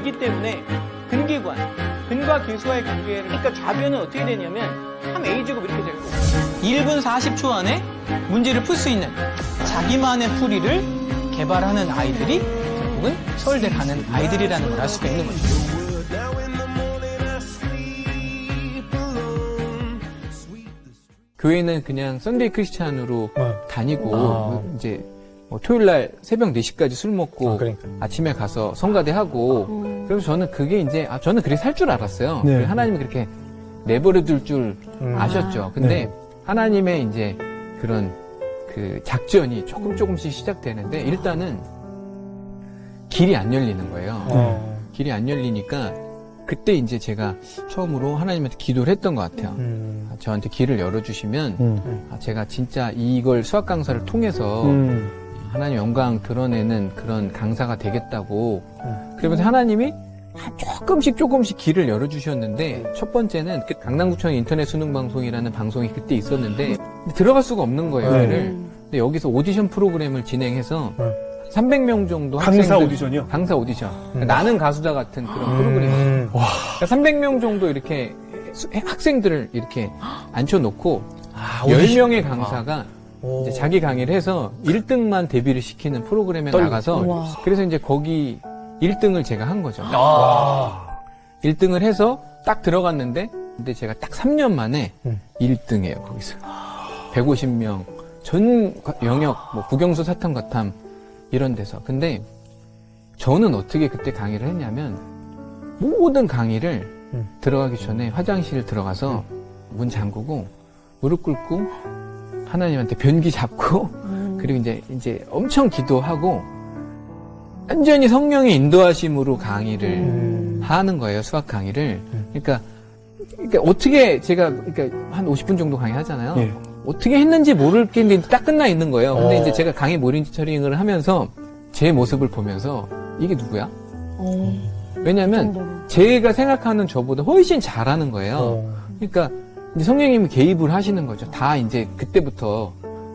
길기 때문에 근기관, 근과 기수와의 관계를, 그러니까 좌변은 어떻게 되냐면 3a제곱 이렇게 되고 1분 40초 안에 문제를 풀 수 있는 자기만의 풀이를 개발하는 아이들이 결국은 서울대 가는 아이들이라는 걸 알 수가 있는 거죠. 교회는 그냥 썬데이 크리스찬으로 다니고 이제 뭐 토요일날 새벽 4시까지 술 먹고 그러니까. 아침에 가서 성가대 하고 그래서 저는 그게 이제 저는 그렇게 살 줄 알았어요. 네. 하나님이 그렇게 내버려 둘 줄 아셨죠. 근데 네. 하나님의 이제 그런 그 작전이 조금씩 시작되는데 일단은 길이 안 열리는 거예요. 길이 안 열리니까 그때 이제 제가 처음으로 하나님한테 기도를 했던 것 같아요. 저한테 길을 열어주시면 제가 진짜 이걸 수학 강사를 통해서 하나님 영광 드러내는 그런 강사가 되겠다고 그러면서 하나님이 조금씩 길을 열어주셨는데 첫 번째는 그 강남구청 인터넷 수능 방송이라는 방송이 그때 있었는데 들어갈 수가 없는 거예요. 근데 여기서 오디션 프로그램을 진행해서 300명 정도 강사 학생들, 오디션이요? 강사 오디션. 나는 가수다 같은 그런 프로그램이에요. 그러니까 300명 정도 이렇게 학생들을 이렇게 앉혀놓고 10명의 강사가 이제 자기 강의를 해서 1등만 데뷔를 시키는 프로그램에 나가서 그래서 이제 거기 1등을 제가 한 거죠. 1등을 해서 딱 들어갔는데 근데 제가 딱 3년 만에 1등이에요. 거기서 150명 전 영역 뭐 국영수 사탐과탐 이런 데서. 근데 저는 어떻게 그때 강의를 했냐면 모든 강의를 들어가기 전에 화장실 들어가서 문 잠그고 무릎 꿇고 하나님한테 변기 잡고 그리고 이제 엄청 기도하고 완전히 성령의 인도하심으로 강의를 하는 거예요. 수학 강의를. 그러니까 어떻게 제가 한 50분 정도 강의하잖아요. 예. 어떻게 했는지 모르겠는데 딱 끝나 있는 거예요. 근데 이제 제가 강의 모니터링을 하면서 제 모습을 보면서 이게 누구야? 왜냐면 제가 생각하는 저보다 훨씬 잘하는 거예요. 그러니까 이제 성령님이 개입을 하시는 거죠. 다 이제 그때부터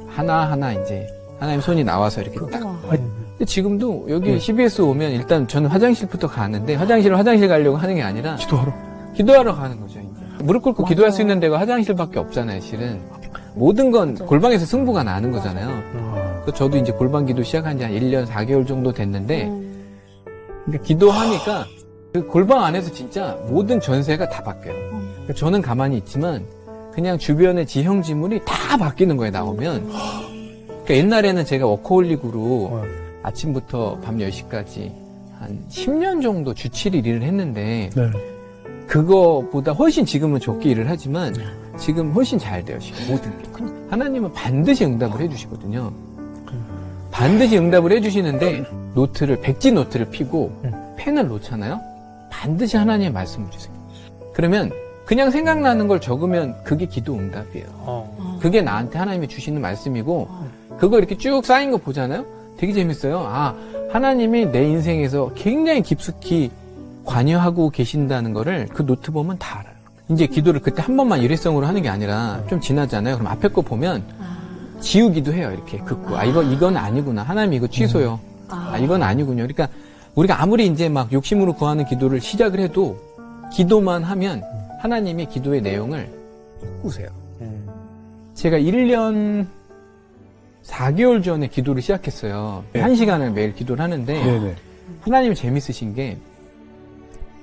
하나하나 이제 하나님 손이 나와서 이렇게 딱. 근데 지금도 여기 CBS 오면 일단 저는 화장실부터 가는데 화장실 가려고 하는 게 아니라 기도하러 가는 거죠. 이제. 무릎 꿇고 기도할 수 있는 데가 화장실밖에 없잖아요, 실은. 모든 건 골방에서 승부가 나는 거잖아요. 그래서 저도 이제 골방 기도 시작한 지 한 1년 4개월 정도 됐는데, 그러니까 기도하니까 그 골방 안에서 진짜 모든 전세가 다 바뀌어요. 그러니까 저는 가만히 있지만 그냥 주변의 지형지물이 다 바뀌는 거예요, 나오면. 그러니까 옛날에는 제가 워커홀릭으로 아침부터 밤 10시까지 한 10년 정도 주 7일 일을 했는데, 그거보다 훨씬 지금은 적게 일을 하지만 지금 훨씬 잘 돼요. 지금 모든 게. 하나님은 반드시 응답을 해주시거든요. 반드시 응답을 해주시는데 노트를 백지 노트를 펴고 펜을 놓잖아요. 반드시 하나님의 말씀을 주세요. 그러면 그냥 생각나는 걸 적으면 그게 기도 응답이에요. 그게 나한테 하나님이 주시는 말씀이고 그거 이렇게 쭉 쌓인 거 보잖아요. 되게 재밌어요. 하나님이 내 인생에서 굉장히 깊숙이 관여하고 계신다는 거를 그 노트 보면 다 알아요. 이제 기도를 그때 한 번만 일회성으로 하는 게 아니라 좀 지나잖아요. 그럼 앞에 거 보면 지우기도 해요. 이렇게 긋고. 이건 아니구나. 하나님 이거 취소요. 이건 아니군요. 그러니까 우리가 아무리 이제 막 욕심으로 구하는 기도를 시작을 해도 기도만 하면 하나님이 기도의 내용을 꾸세요. 제가 1년 4개월 전에 기도를 시작했어요. 1시간을 매일 기도를 하는데 하나님이 재밌으신 게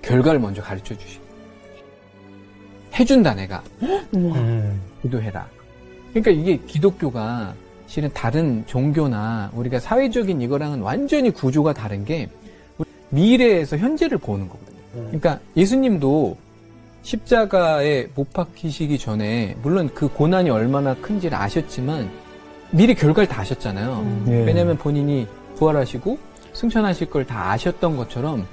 결과를 먼저 가르쳐 주시고 해준다 내가 기도해라. 그러니까 이게 기독교가 실은 다른 종교나 우리가 사회적인 이거랑은 완전히 구조가 다른 게 미래에서 현재를 보는 거거든요. 그러니까 예수님도 십자가에 못 박히시기 전에 물론 그 고난이 얼마나 큰지를 아셨지만 미리 결과를 다 아셨잖아요. 왜냐하면 본인이 부활하시고 승천하실 걸 다 아셨던 것처럼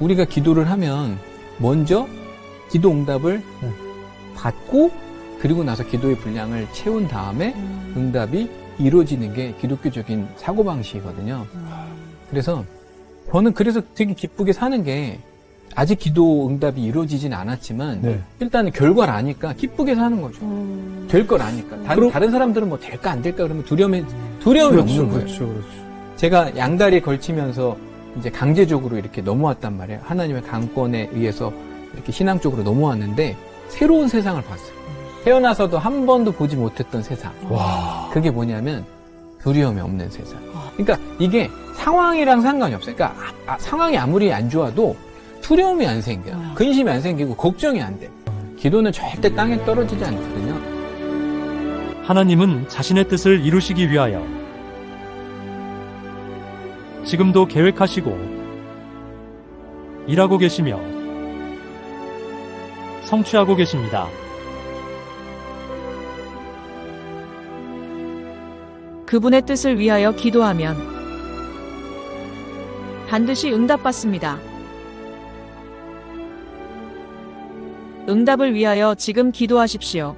우리가 기도를 하면 먼저 기도 응답을 받고 그리고 나서 기도의 분량을 채운 다음에 응답이 이루어지는 게 기독교적인 사고방식이거든요. 그래서 저는 되게 기쁘게 사는 게 아직 기도 응답이 이루어지진 않았지만 일단은 결과를 아니까 기쁘게 사는 거죠. 될 걸 아니까. 다른 사람들은 뭐 될까 안 될까 그러면 두려움이 없는 거예요. 그렇죠. 제가 양다리에 걸치면서 이제 강제적으로 이렇게 넘어왔단 말이에요. 하나님의 강권에 의해서 이렇게 신앙 쪽으로 넘어왔는데 새로운 세상을 봤어요. 태어나서도 한 번도 보지 못했던 세상. 와. 그게 뭐냐면 두려움이 없는 세상. 그러니까 이게 상황이랑 상관이 없어요. 그러니까 상황이 아무리 안 좋아도 두려움이 안 생겨요. 근심이 안 생기고 걱정이 안 돼. 기도는 절대 땅에 떨어지지 않거든요. 하나님은 자신의 뜻을 이루시기 위하여 지금도 계획하시고 일하고 계시며 성취하고 계십니다. 그분의 뜻을 위하여 기도하면 반드시 응답받습니다. 응답을 위하여 지금 기도하십시오.